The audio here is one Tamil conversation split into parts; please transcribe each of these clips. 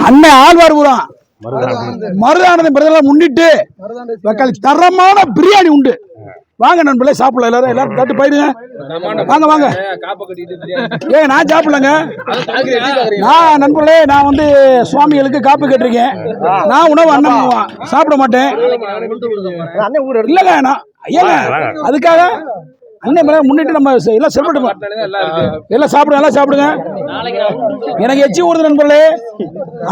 அண்ணன் ஆழ்வார்புரம் மருதானந்தம் பிறந்தநாளை முன்னிட்டு தரமான பிரியாணி உண்டு. வாங்க நண்பர்களே, சாப்பிடலாம். எல்லாரும் தட்டு போயிடுங்க. வாங்க வாங்க. நான் சாப்பிடலங்க. நான் நண்பர்களே, நான் வந்து சுவாமிகளுக்கு காப்பு கேட்டிருக்கேன். நான் உணவு அண்ணன் சாப்பிட மாட்டேன். இல்லைங்க, நான் ஏங்க அதுக்காக அண்ணன் முன்னிட்டு நம்ம எல்லாம் செல்பட்டுமா எல்லாம் சாப்பிடுங்க, எல்லாம் சாப்பிடுங்க. எனக்கு எச்சி ஊறுது நண்பர்களே.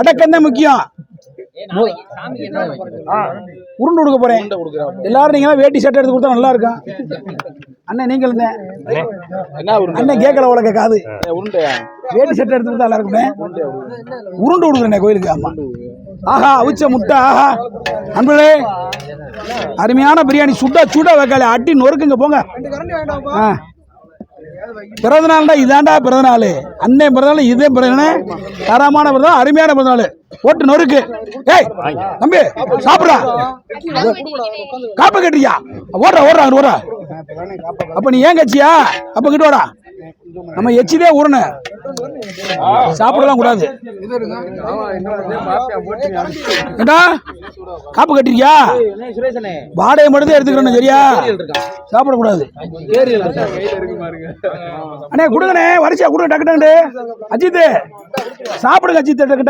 அடக்கம் தான் முக்கியம். உருண்டு கொடுக்க போறேன். எல்லாரும் நீங்க வேட்டி சட்டை எடுத்து கொடுத்தா நல்லா இருக்கும். அண்ணன் நீங்கள் அண்ணன் கேட்கல உலக காது வேட்டி சட்டை எடுத்து கொடுத்தா நல்லா இருக்குமே. உருண்டு கொடுக்குறேன் கோயிலுக்கு. ஆமா. ஆஹா, அவிச்ச முட்டை. ஆஹா நண்பர்களே, அருமையான பிரியாணி. சுட வைக்கல அடி நொறுக்குங்க போங்க. பிறந்தநாள்டா இதாண்டா பிறந்தநாள். அண்ணன் பிறந்தநாள் இதே பிறந்தநாள். தரமான பிறந்தநாள், அருமையான பிறந்தநாள். ஓட்டு நொறுக்கு. ஏய் தம்பி சாப்பிட்றா, காப்ப கட்டுறியா? ஓடுறா. அப்ப நீ ஏன் கட்சியா? அப்ப கிட்ட வாடா. நம்ம எச்சிதே ஊறன சாப்பிடலாம் கூடாது. ஏண்டா காப்பு கட்டிருக்கியா? வாடகை மட்டும் எடுத்துக்கிறோம் சரியா? சாப்பிடக்கூடாது. அண்ணே கொடுங்கண்ணே, வரிசையா கொடுங்க. டக்கு அஜித்து சாப்பிடுங்க. அஜித் டக்கு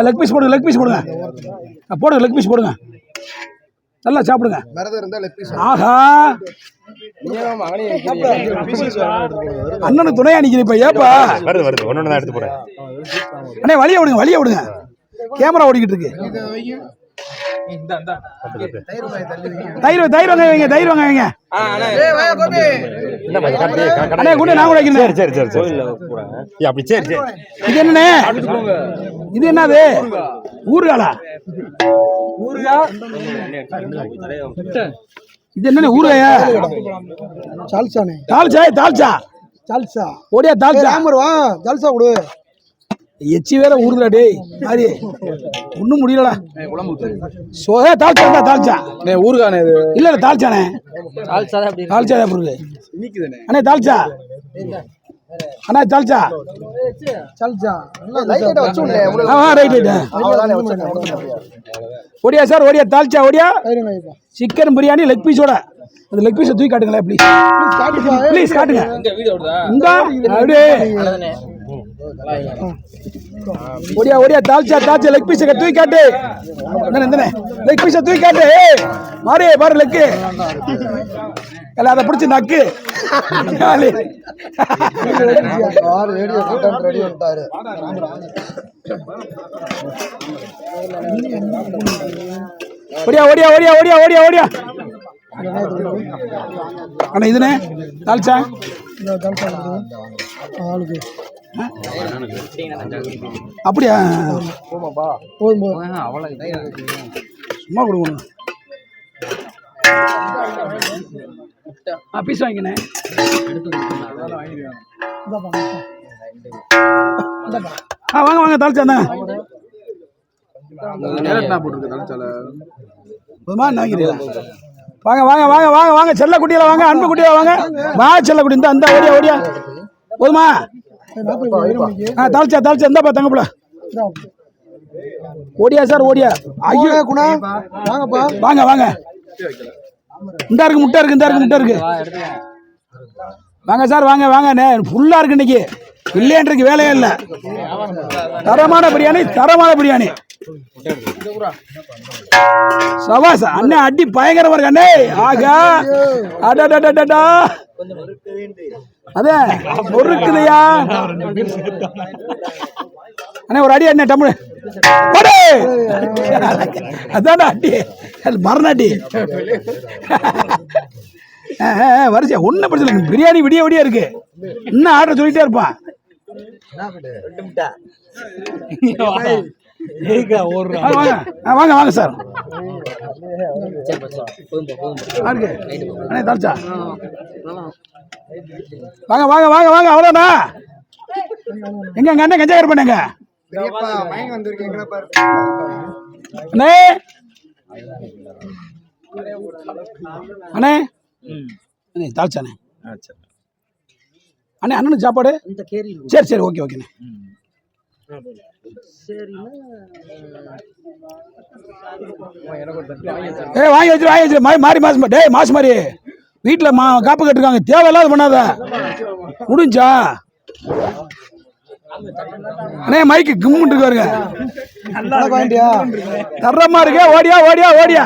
லெக் பீஸ் போடுங்க. லெக் பீஸ் போடுங்க. நல்லா சாப்பிடுங்க. ஆஹா, அண்ணனுக்கு துணையா நிக்கிறீப்ப. ஏப்பா அண்ணே வழிய விடுங்க. கேமரா ஓடிக்கிட்டு இருக்கு. தயிர் வாங்க. இது என்னது? ஊறுகாலா? இது என்ன ஊறுகாயா? தால்சா ஓடியா. தால்சா கொடு. எச்சி வேற ஊறுதுடா டேய். மாதிரி ஒன்றும் முடியலடா. தால்சா ஊறுகானே இல்ல தால்சானே. தால்சா தான் இருக்கு அண்ணே. தால்சா அண்ணா, தால்சா ஓடியா சார். ஓடியா தால்சா. ஓடியா சிக்கன் பிரியாணி லெக் பீஸோட. அந்த லெக் பீஸை தூக்கி காட்டுங்களேன் ப்ளீஸ் காட்டுங்க. அப்படியே ஓடியா தால்சா லெக் பீஸை தூக்கி காட்டு. லெக் பீஸை தூக்கி காட்டு. பாரு லெக்கு அதை பிடிச்சி நக்கு. ஓடியா அண்ணா. இதுனே தால்சா அப்படியா? சும்மா கொடுக்கணும். பீஸ் வாங்கினேன். வாங்க தால்சா தான் வாங்க. செல்ல குட்டியில வாங்க, அன்பு குட்டியில வாங்க. செல்ல குட்டி இந்த ஓடியா போதுமா? தால்சா இந்தாப்பா தங்கப்புல. ஓடியா சார். ஓடியா. ஐயோ குணா வாங்க. இந்த இருக்கு முட்டை இருக்கு. வாங்க சார் வாங்க. ஃபுல்லா இருக்கு இன்னைக்கு. இல்லையன்றைக்கு வேலையே இல்லை. தரமான பிரியாணி. சவாஸ் அண்ணே. அடி பயங்கரமா இருக்கு அண்ணே. ஆகா அடடடடடா. அதே நொறுக்குதையா அண்ணே. ஒரு அடி அண்ணே. டம்ளு அதான அடி மரணாட்டி. வரிசையா ஒன்னும் பிரச்சனை இல்லை. பிரியாணி விடிய இருக்கு. இன்னும் ஆர்டர் சொல்லிட்டே இருப்பான். வாங்க சார். தால்சா வாங்க. அவ்வளோண்ணா. எங்க அண்ணன் கஞ்சா இருப்பானுங்க அண்ணே. தால்சாண்ணே. அண்ணே அண்ணனுக்கு சாப்பாடு. சரி ஓகேண்ணே. வாங்கி வச்சு மாறி மாசம் டேய் மாசு மாதிரி வீட்டுல காப்பு கட்டுருக்காங்க தேவையில்லாத பண்ணாத முடிஞ்சா அண்ணே மைக்கு கும்முட்டு இருக்காருங்க தரமா இருக்கு ஓடியா ஓடியா ஓடியா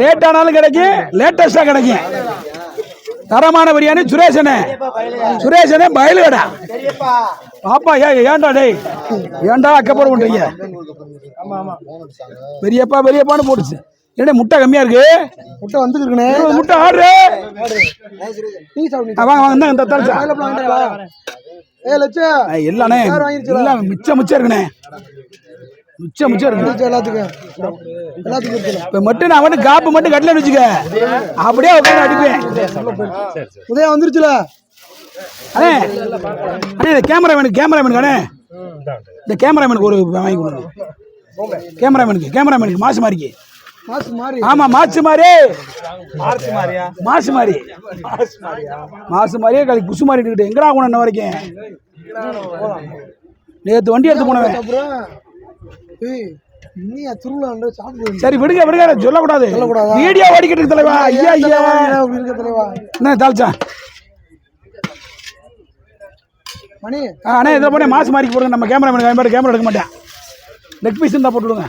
லேட் ஆனாலும் கிடைக்கும் லேட்டஸ்டா கிடைக்கும் தரமான பிரியாணி சுரேஷனே பயலு கடை பாப்பா ஏன்டா டேய் ஏன்டா அக்கப்புறம் பண்றீங்க பெரியப்பான்னு போட்டுச்சு என்ன முட்டை கம்மியா இருக்கு முட்டை வந்துருக்குண்ணே முட்டை ஆர்டரு வாங்க இந்த தரச்சா இல்லண்ணே இல்ல மிச்சம் இருக்குண்ணே மிச்சம் இருக்கு எல்லாத்துக்கும் இப்ப மட்டும் நான் வந்து காப்பு மட்டும் கட்டல வச்சுக்க அப்படியே உட்காந்து அடிப்பேன் உதயம் வந்துருச்சுல அண்ணே அண்ணே இந்த கேமராமேனுக்கு அண்ணே இந்த கேமராமேனுக்கு ஒரு வாங்கி கொடுங்க கேமராமேனுக்கு மாசு மாதிரிக்கு ஆமா மாசு மாதிரியே கழி குசு மாறிட்டு எங்கடா போன இன்ன வரைக்கும் நேற்று வண்டி எடுத்து போனவன் சரி விடுங்க சொல்லக்கூடாது வீடியோ ஓடிக்கிட்டு தலைவா ஐயா என்ன தாழ்ச்சா மணி அண்ணே இதில் போனே மாசு மாறிக்கு போடுங்க நம்ம கேமரா எடுக்க மாட்டேன் லெக் பீஸ் இருந்தால் போட்டுவிடுங்க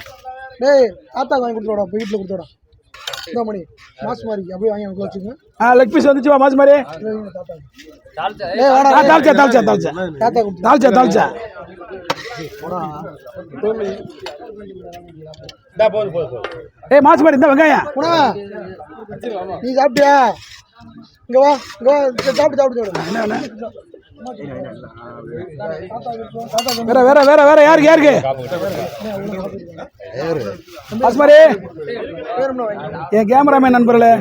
டேய் தாத்தா வாங்கி கொடுத்துடா வீட்டில் கொடுத்துடா இந்த மணி மாசு மாதிரி அப்படியே வாங்கி எனக்கு வச்சுங்க லெக் பீஸ் வந்துச்சு மாசு மாதிரி தாழ்ச்சா ஏய் மாசு மாதிரி இந்த வெங்காயம் நீ சாப்பிட்டியா இங்க வா சாப்பிட்டு வேற யாருக்கு பாஸ்மாரி என் கேமராமேன் நண்பர்களே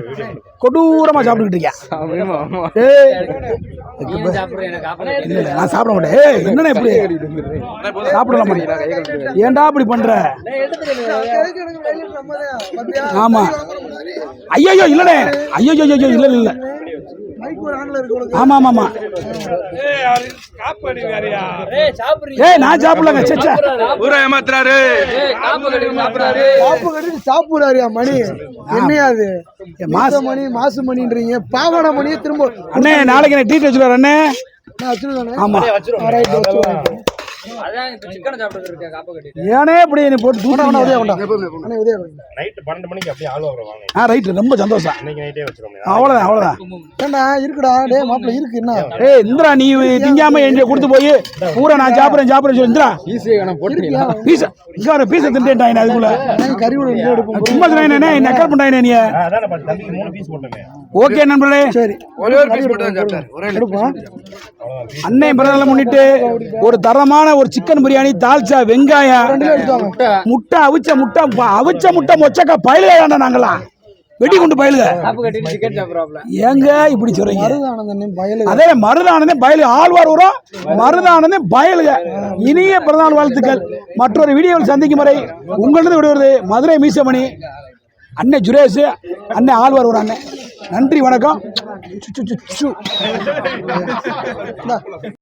கொடூரமா சாப்பிட்டுக்கிட்டு நான் சாப்பிட மாட்டேன் என்னன்னா இப்படி சாப்பிடலாம் ஏன்டா இப்படி பண்ற ஆமா ஐயோ இல்லனே ஐயோ இல்ல ஆமா நான் சாப்பிடலங்க சாப்பிடுறாரு மணி என்னையாது மாசு மணின்றீங்க பாவன மணியை திரும்ப அண்ணே நாளைக்கு நான் டீட் வச்சுருவாரு அண்ணே ஆமா ஏனே இப்படி போட்டு ரைட் ரொம்ப சந்தோஷம் அவ்வளவுதான் இருக்குடா டே மாப்பிள்ள இருக்கு என்ன ஏய் இந்திரா நீ திங்காம எங்க கொடுத்து போய் பூரா நான் சாப்பிடுறேன் சொல்லி இந்திரா பீஸ தின்னுட்டேன் அதுக்குள்ள சும்மா என்ன நக்கல் பண்றானே நீ ஓகே நண்பர்களே சரி அன்னை பிறந்தநாளை முன்னிட்டு ஒரு தரமான ஒரு சிக்கன் பிரியாணி தால்ச்சா வெங்காயம் முட்டை அவிச்ச முட்டை மொச்சக்கா பயிலுக நாங்களா வெடி கொண்டு பயிலுக ஏங்க இப்படி சொல்றீங்க அதே மருதானந்தே பயலு ஆழ்வார் உரம் மருதானந்தே பயலுக இனிய பிறந்தநாள் வாழ்த்துக்கள் மற்றொரு வீடியோவில் சந்திக்கும் வரை உங்களது விடுவது மதுரை மீசமணி அண்ணே சுரேஷ் அண்ணே ஆழ்வார் ஒரு அண்ணே நன்றி வணக்கம்